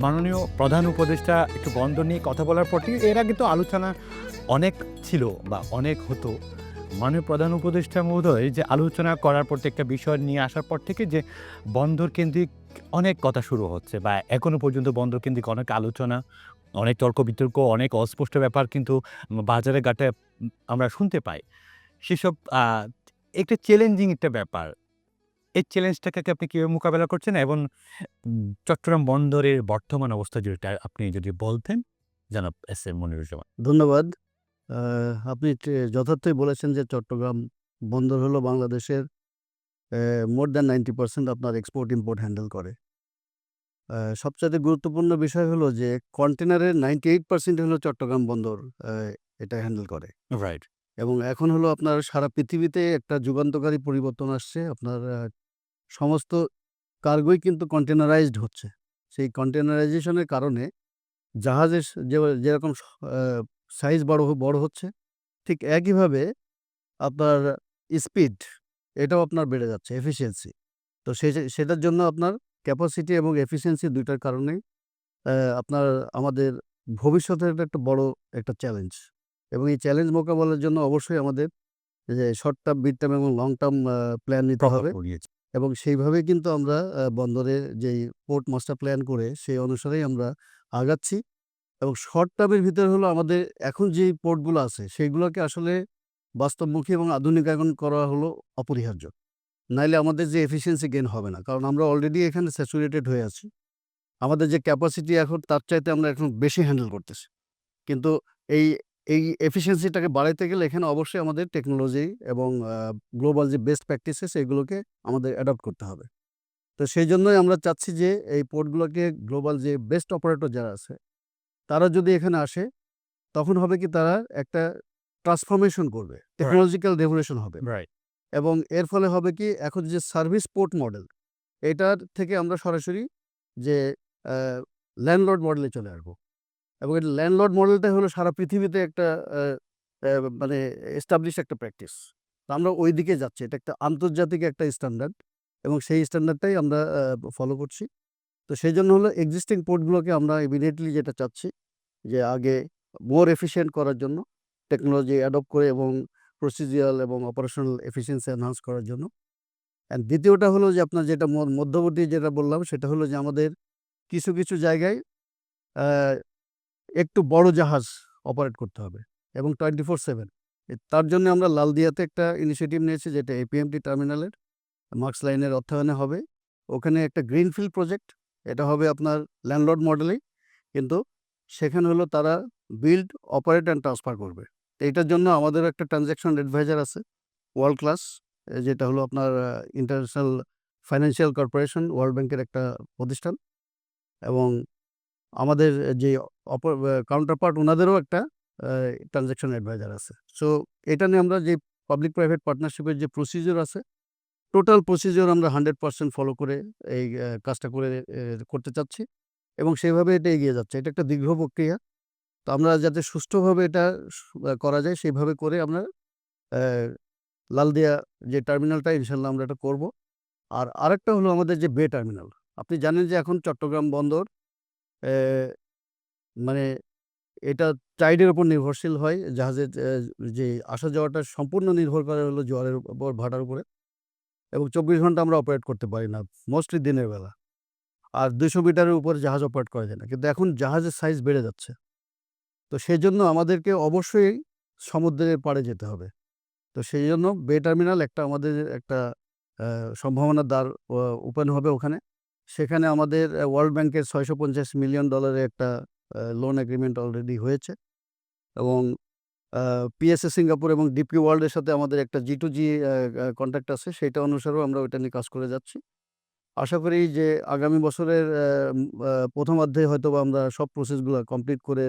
মাননীয় প্রধান উপদেষ্টা একটু বন্দর নিয়ে কথা বলার পর থেকে এর আগে তো আলোচনা অনেক ছিল বা অনেক হতো। মাননীয় প্রধান উপদেষ্টা মহোদয় যে আলোচনা করার পর থেকে একটা বিষয় নিয়ে আসার পর থেকে যে বন্দর কেন্দ্রিক অনেক কথা শুরু হচ্ছে বা এখনো পর্যন্ত বন্দর কেন্দ্রিক অনেক আলোচনা, অনেক তর্ক-বিতর্ক, অনেক অস্পষ্ট ব্যাপার কিন্তু বাজারে ঘাটে আমরা শুনতে পাই। সেসব একটা চ্যালেঞ্জিং একটা ব্যাপার। এই চ্যালেঞ্জটাকে আপনি কিভাবে মোকাবেলা করছেন? এবং চট্টগ্রাম বন্দরের বর্তমান অবস্থা যেটা আপনি যদি বলতেন, জনাব এস এম মনিরুজ্জামান। ধন্যবাদ। আ আপনি যথার্থই বলেছেন যে চট্টগ্রাম বন্দর হলো বাংলাদেশের মোর দ্যান 90% আপনার এক্সপোর্ট ইম্পোর্ট হ্যান্ডেল করে। সবচাইতে গুরুত্বপূর্ণ বিষয় হলো যে কন্টেইনারের 98% হলো চট্টগ্রাম বন্দর আ এটা হ্যান্ডেল করে। রাইট, এবং এখন হলো আপনার সারা পৃথিবীতে একটা যুগান্তকারী পরিবর্তন আসছে। আপনার সমস্ত কার্গোই কিন্তু কন্টেইনারাইজড হচ্ছে। সেই কন্টেইনারাইজেশন এর কারণে জাহাজের যেরকম আ সাইজ বড় হচ্ছে, ঠিক একইভাবে আপনার স্পিড এটাও আপনার বেড়ে যাচ্ছে, এফিসিয়েন্সি। তো সেটার জন্য আপনার ক্যাপাসিটি এবং এফিসিয়েন্সি ২ টার কারণেই আপনার আমাদের ভবিষ্যতের এটা একটা বড় একটা চ্যালেঞ্জ। এবং এই চ্যালেঞ্জ মোকাবেলার জন্য অবশ্যই আমাদের যে শর্ট টার্ম, মিড টার্ম এবং লং টার্ম প্ল্যান নিতে প্রকল্প হবে। নিয়েছে। এবং সেইভাবেই কিন্তু আমরা বন্দরের যেই পোর্ট মাস্টার প্ল্যান করে সেই অনুসারেই আমরা আগাচ্ছি। এবং শর্ট টার্মের ভিতরে হলো আমাদের এখন যেই পোর্টগুলো আছে সেইগুলোকে আসলে বাস্তবমুখী এবং আধুনিকায়ন করা হলো অপরিহার্য। নাইলে আমাদের যে এফিসিয়েন্সি গেইন হবে না। কারণ আমরা অলরেডি এখানে স্যাচুরেটেড হয়ে আছি। আমাদের যে ক্যাপাসিটি এখন তার চাইতে আমরা এখন বেশি হ্যান্ডেল করতেছি। কিন্তু এই এই এফিসিয়েন্সিটাকে বাড়াইতে গেলে এখানে অবশ্যই আমাদের টেকনোলজি এবং গ্লোবাল যে বেস্ট প্র্যাকটিসেস এগুলোকে আমাদের অ্যাডপ্ট করতে হবে। তো সেইজন্যই আমরা চাচ্ছি যে এই পোর্টগুলোকে গ্লোবাল যে বেস্ট অপারেটর যারা আছে, তারা যদি এখানে আসে তখন হবে কি তারা একটা ট্রান্সফরমেশন করবে। রাইট, টেকনোলজিক্যাল রেভলিউশন হবে। রাইট, এবং এর ফলে হবে কি এখন যে সার্ভিস পোর্ট মডেল, এটার থেকে আমরা সরাসরি যে আ ল্যান্ডলর্ড মডেলে চলে আসবো। এবং এই ল্যান্ডলর্ড মডেলটাই হলো সারা পৃথিবীতে একটা আ আ মানে এস্টাবলিশ একটা প্র্যাকটিস। তো আমরা ওই দিকে যাচ্ছি। এটা একটা আন্তর্জাতিক একটা স্ট্যান্ডার্ড এবং সেই স্ট্যান্ডার্ডটাই আমরা ফলো করছি। তো সেইজন্য হলো এক্সিস্টিং পোর্টগুলোকে আমরা ইমিডিয়েটলি যেটা চাচ্ছি যে আগে মোর এফিশিয়েন্ট করার জন্য টেকনোলজি অ্যাডপ্ট করে এবং প্রসিডিউরাল এবং অপারেশনাল এফিসিয়েন্সি এনহান্স করার জন্য। অ্যান্ড দ্বিতীয়টা হলো যে আপনার যেটা মধ্যবর্তী যেটা বললাম সেটা হলো যে আমাদের কিছু জায়গায় আ একটু বড় জাহাজ অপারেট করতে হবে এবং 24/7 তার জন্য আমরা লালদিয়াতে একটা ইনিশিয়েটিভ নিয়েছি যেটা এপিএমটি টার্মিনালের মার্কস লাইনের অর্থায়নে হবে। ওখানে একটা গ্রিনফিল্ড প্রজেক্ট। এটা হবে আপনার ল্যান্ডলর্ড মডেলেই। কিন্তু সেখানে হলো তারা বিল্ড, অপারেট অ্যান্ড ট্রান্সফার করবে। তো এইটার জন্য আমাদেরও একটা ট্রান্সেকশন অ্যাডভাইজার আছে। ওয়ার্ল্ড ক্লাস যেটা হলো আপনার ইন্টারন্যাশনাল ফাইন্যান্সিয়াল কর্পোরেশন, ওয়ার্ল্ড ব্যাংকের একটা প্রতিষ্ঠান। এবং আমাদের যে কাউন্টার পার্ট উনাদেরও একটা আ ট্রান্সেকশন অ্যাডভাইজার আছে। সো এটা নিয়ে আমরা যে পাবলিক প্রাইভেট পার্টনারশিপ এর যে প্রসিডিউর আছে, টোটাল প্রসিডিউর আমরা 100% ফলো করে এই কাজটা করতে চাচ্ছি এবং সেভাবে এটা এগিয়ে যাচ্ছে। এটা একটা দীর্ঘ প্রক্রিয়া। তো আমরা যাতে সুষ্ঠুভাবে এটা করা যায় সেভাবে করে আমরা অ্যা লালদিয়া যে টার্মিনালটা ইনশাআল্লাহ আমরা এটা করব। আর আরেকটা হলো আমাদের যে বে টার্মিনাল। আপনি জানেন যে এখন চট্টগ্রাম বন্দর অ্যা মানে এটা টাইডের উপর নির্ভরশীল হয়। জাহাজের যে আসা যাওয়াটা সম্পূর্ণ নির্ভর করে হলো জোয়ারের উপর, ভাটার উপরে এবং ২৪ ঘন্টা আমরা অপারেট করতে পারি না। মোস্টলি দিনের বেলা। আর ২০০ মিটারের উপরে জাহাজ অপারেট করা যায় না। কিন্তু এখন জাহাজের সাইজ বেড়ে যাচ্ছে। তো সেজন্য আমাদেরকে অবশ্যই সমুদ্রের পাড়ে যেতে হবে। তো সেইজন্য বে টার্মিনাল একটা আমাদের একটা আ সম্ভাবনার দ্বার ওপেন হবে ওখানে। সেখানে আমাদের ওয়ার্ল্ড ব্যাংকের $৬৫০ মিলিয়ন এর একটা লোন এগ্রিমেন্ট অলরেডি হয়েছে এবং আ পিএসএ সিঙ্গাপুর এবং ডিপি ওয়ার্ল্ড এর সাথে আমাদের একটা জি2জি কন্ট্রাক্ট আছে। সেটা অনুসারেও আমরা ওইটা নিয়ে কাজ করে যাচ্ছি। আশা করি যে আগামী বছরের ১ম অর্ধে হয়তোবা আমরা সব প্রসেস গুলা কমপ্লিট করে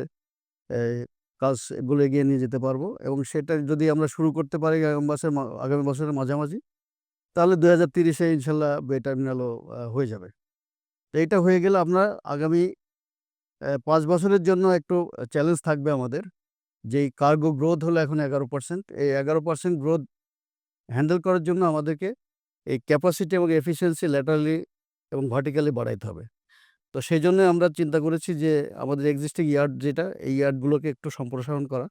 এই কাজগুলো এগিয়ে নিয়ে যেতে পারবো এবং সেটা যদি আমরা শুরু করতে পারি আগামী বছরের মাঝামাঝি, তাহলে ২০৩০ এ ইনশাআল্লাহ বে টার্মিনালও হয়ে যাবে। তো এইটা হয়ে গেলে আমরা আগামী ৫ বছরের জন্য একটু চ্যালেঞ্জ থাকবে আমাদের। যেই কার্গো গ্রোথ হলো এখন ১১%। এই ১১% গ্রোথ হ্যান্ডেল করার জন্য আমাদেরকে এই ক্যাপাসিটি এবং এফিসিয়েন্সি ল্যাটারালি এবং ভার্টিক্যালি বাড়াইতে হবে। তো সেই জন্য আমরা চিন্তা করেছি যে আমাদের এক্সিস্টিং ইয়ার্ড যেটা, এই ইয়ার্ডগুলোকে একটু সম্প্রসারণ করা।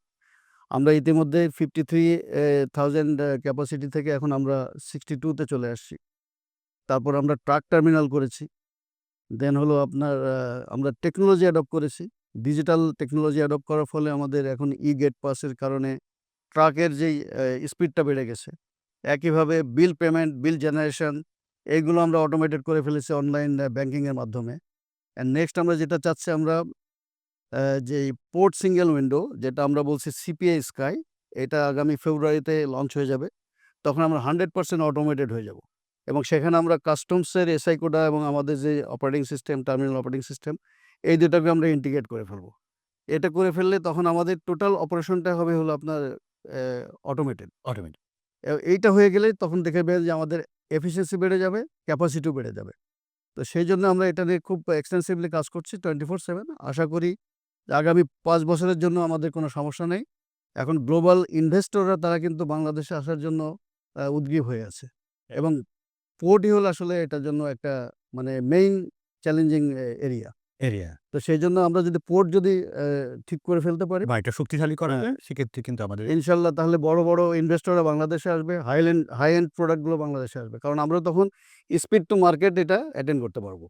আমরা ইতিমধ্যে 53,000 ক্যাপাসিটি থেকে এখন আমরা 62 তে চলে আসছি। তারপর আমরা ট্রাক টার্মিনাল করেছি। দেন হলো আপনার আমরা টেকনোলজি অ্যাডপ্ট করেছি। ডিজিটাল টেকনোলজি অ্যাডপ্ট করার ফলে আমাদের এখন গেট পাসের কারণে ট্রাকের যেই স্পিডটা বেড়ে গেছে। একইভাবে বিল পেমেন্ট, বিল জেনারেশন এইগুলো আমরা অটোমেটেড করে ফেলেছি অনলাইন ব্যাংকিংয়ের মাধ্যমে। অ্যান্ড নেক্সট আমরা যেটা চাচ্ছি আমরা যে পোর্ট সিঙ্গেল উইন্ডো যেটা আমরা বলছি সিপিআই স্কাই, এটা আগামী ফেব্রুয়ারিতে লঞ্চ হয়ে যাবে। তখন আমরা 100% অটোমেটেড হয়ে যাব এবং সেখানে আমরা কাস্টমসের এসআই কোডা এবং আমাদের যে operating system, terminal operating system, এই দুটাকে আমরা ইন্টিগ্রেট করে ফেলবো। এটা করে ফেললে তখন আমাদের টোটাল অপারেশনটা হবে হলো আপনার অটোমেটেড। অটোমেটিক। এইটা হয়ে গেলে তখন দেখবেন যে আমাদের এফিসিয়েন্সি বেড়ে যাবে, ক্যাপাসিটিও বেড়ে যাবে। তো সেই জন্য আমরা এটা নিয়ে খুব এক্সটেন্সিভলি কাজ করছি 24/7। আশা করি যে আগামী 5 বছরের জন্য আমাদের কোনো সমস্যা নেই। এখন গ্লোবাল ইনভেস্টররা তারা কিন্তু বাংলাদেশে আসার জন্য উদগ্রীব হয়ে আছে এবং পোর্টই হলো আসলে এটার জন্য একটা মানে মেইন চ্যালেঞ্জিং এরিয়া। এরিয়া তো সেই জন্য আমরা যদি পোর্ট যদি ঠিক করে ফেলতে পারি বা এটা শক্তিশালী করা হ্যাঁ। যায়, সেক্ষেত্রে কিন্তু আমাদের ইনশাল্লাহ তাহলে বড়, বড় ইনভেস্টররা বাংলাদেশে আসবে। হাই এন্ড প্রোডাক্টগুলো বাংলাদেশে আসবে। কারণ আমরা তখন স্পিড টু মার্কেট এটা অ্যাটেন্ড করতে পারবো।